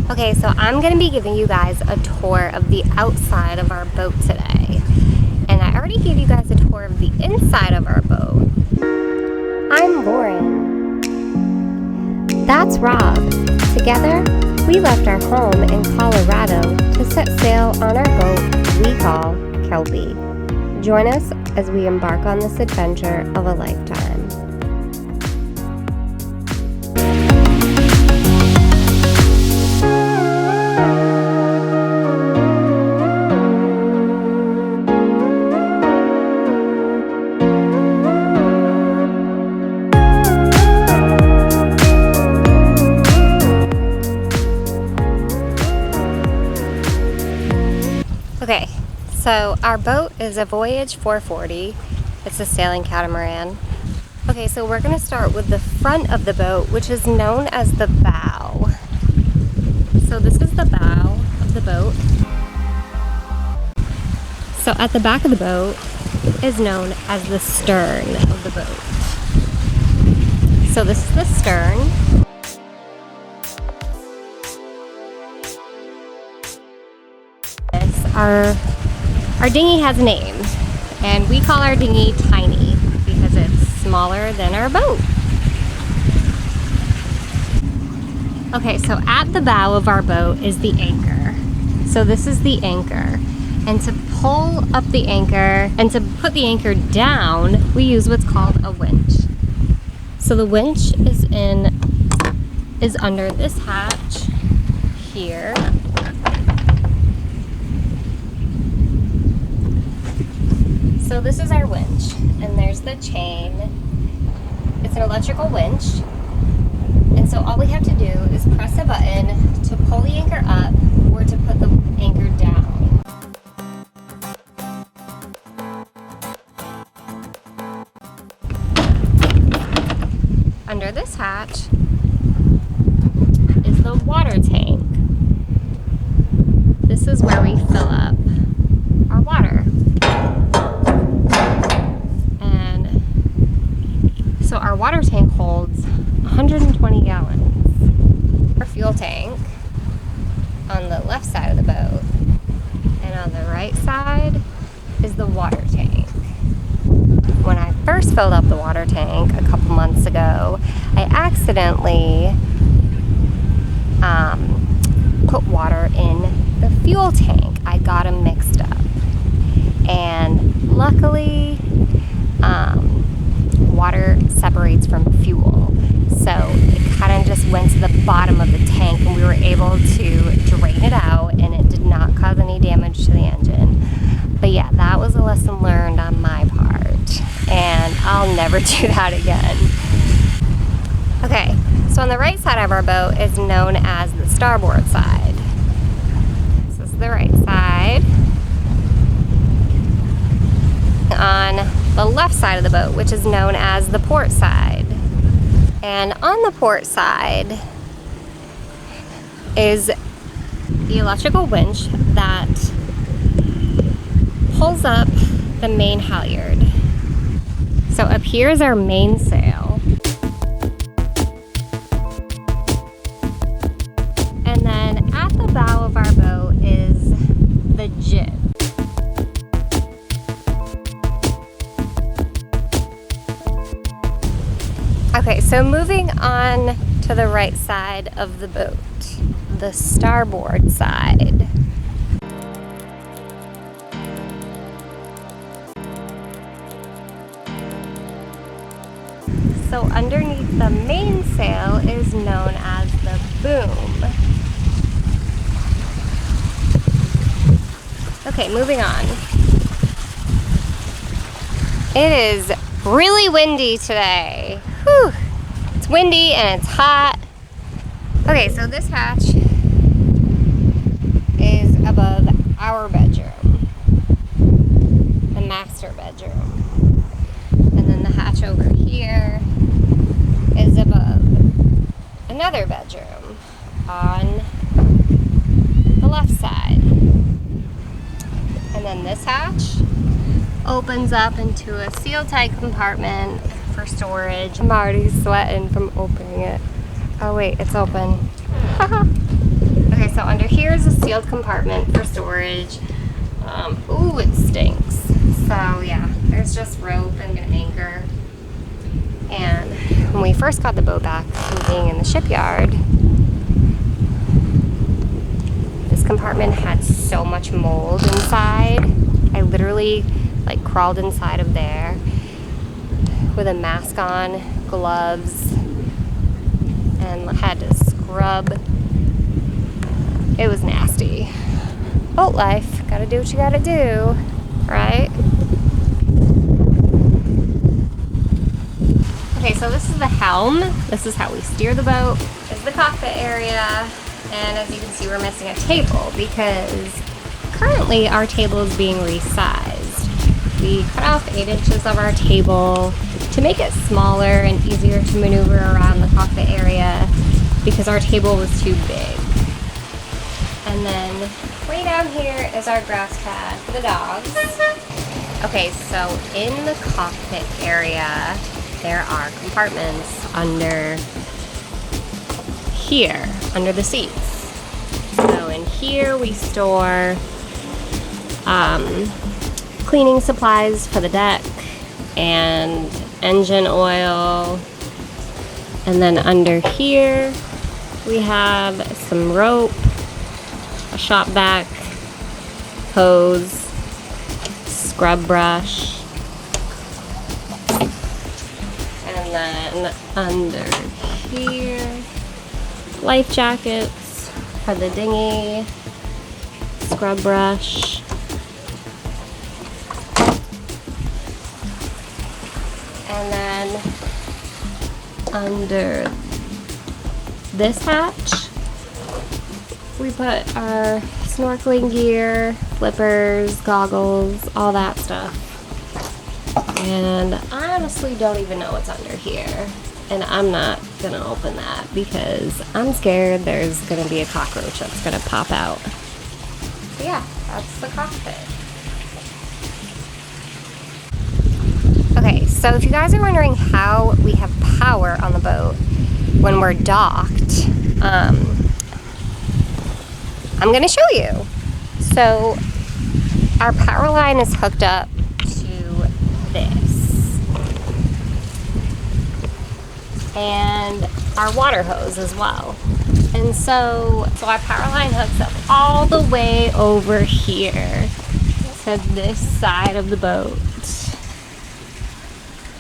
Okay, so I'm gonna be giving you guys a tour of the outside of our boat today. And I already gave you guys a tour of the inside of our boat. I'm Lauren. That's Rob. Together, we left our home in Colorado to set sail on our boat we call Kelpie. Join us as we embark on this adventure of a lifetime. Okay, so our boat is a Voyage 440. It's a sailing catamaran. Okay, so we're gonna start with the front of the boat, which is known as the bow. So this is the bow of the boat. So at the back of the boat is known as the stern of the boat. So this is the stern. Our dinghy has a name, and we call our dinghy Tiny because it's smaller than our boat. Okay, so at the bow of our boat is the anchor. So this is the anchor. And to pull up the anchor and to put the anchor down, we use what's called a winch. So the winch is under this hatch here. So this is our winch, and there's the chain. It's an electrical winch. And so all we have to do is press a button to pull the anchor up or to put the anchor down. Under this hatch is the water tank. This is where we fill up our water. So our water tank holds 120 gallons. Our fuel tank on the left side of the boat, and on the right side is the water tank. When I first filled up the water tank a couple months ago, I accidentally put water in the fuel tank. I got them mixed up. And luckily, water separates from fuel, so it kind of just went to the bottom of the tank, and we were able to drain it out, and it did not cause any damage to the engine. But yeah, that was a lesson learned on my part, and I'll never do that again. Okay, so on the right side of our boat is known as the starboard side. This is the right side. On the left side of the boat, which is known as the port side. And on the port side is the electrical winch that pulls up the main halyard. So up here is our mainsail. And then at the bow of our boat is the jib. Okay, so moving on to the right side of the boat, the starboard side. So underneath the mainsail is known as the boom. Okay, moving on. It is really windy today. Whew. It's windy and it's hot. Okay, so this hatch is above our bedroom, the master bedroom. And then the hatch over here is above another bedroom on the left side. And then this hatch opens up into a seal-tight compartment for storage. I'm already sweating from opening it. Oh wait, it's open. Okay, sealed compartment for storage. Ooh, it stinks. So yeah, there's just rope and an anchor. And when we first got the boat back from being in the shipyard, this compartment had so much mold inside. I literally like crawled inside of there with a mask on, gloves, and had to scrub. It was nasty. Boat life, gotta do what you gotta do, right? Okay, so this is the helm. This is how we steer the boat. This is the cockpit area. And as you can see, we're missing a table because currently our table is being resized. We cut off 8 inches of our table to make it smaller and easier to maneuver around the cockpit area because our table was too big. And then way down here is our grass pad for the dogs. Okay, so in the cockpit area, there are compartments under here, under the seats. So in here we store cleaning supplies for the deck and engine oil. And then under here we have some rope, a shop vac, hose, scrub brush, and then under here, life jackets for the dinghy, scrub brush, and then under this hatch we put our snorkeling gear, flippers, goggles, all that stuff. And I honestly don't even know what's under here. And I'm not gonna open that because I'm scared there's gonna be a cockroach that's gonna pop out. So yeah, that's the cockpit. Okay, so if you guys are wondering how we have power on the boat when we're docked, I'm gonna show you. So our power line is hooked up to this. And our water hose as well. And so our power line hooks up all the way over here to this side of the boat.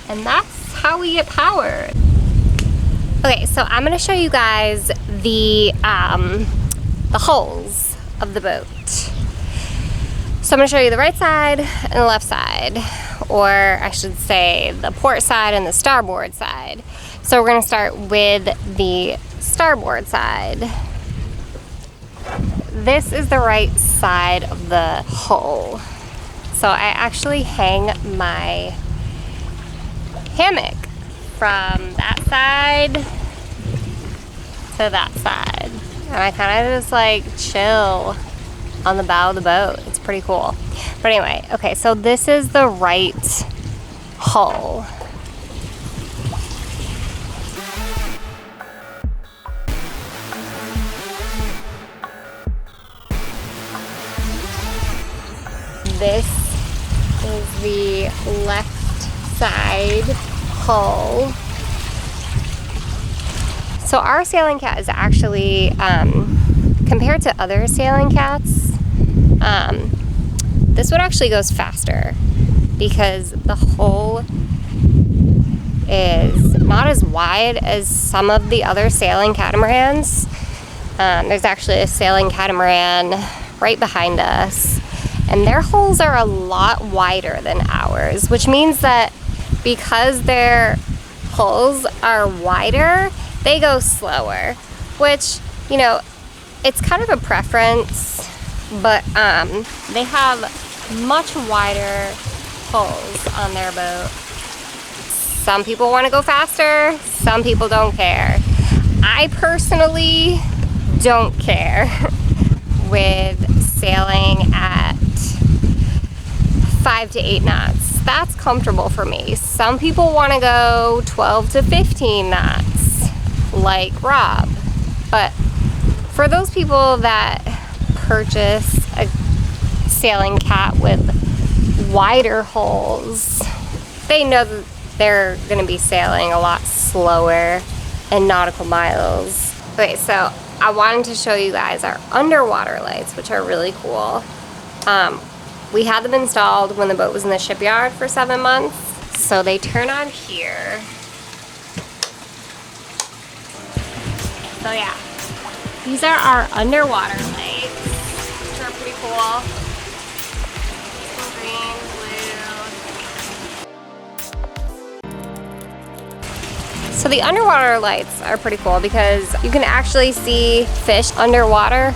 And that's how we get power. Okay, so I'm gonna show you guys the hulls of the boat. So I'm gonna show you the right side and the left side, or I should say the port side and the starboard side. So we're gonna start with the starboard side. This is the right side of the hull. So I actually hang my hammock from that side to that side. And I kind of just like chill on the bow of the boat. It's pretty cool. But anyway, okay, so this is the right hull. This is the left side hull. So our sailing cat is actually, compared to other sailing cats, this one actually goes faster because the hull is not as wide as some of the other sailing catamarans. There's actually a sailing catamaran right behind us, and their hulls are a lot wider than ours, which means that because their hulls are wider, they go slower, which, you know, it's kind of a preference, but they have much wider hulls on their boat. Some people want to go faster, some people don't care. I personally don't care with sailing at 5 to 8 knots. That's comfortable for me. Some people want to go 12 to 15 knots, like Rob. But for those people that purchase a sailing cat with wider holes. They know that they're going to be sailing a lot slower in nautical miles. Okay, so I wanted to show you guys our underwater lights, which are really cool. We had them installed when the boat was in the shipyard for 7 months. So they turn on here. So yeah, these are our underwater lights, which are pretty cool. Green, blue. So the underwater lights are pretty cool because you can actually see fish underwater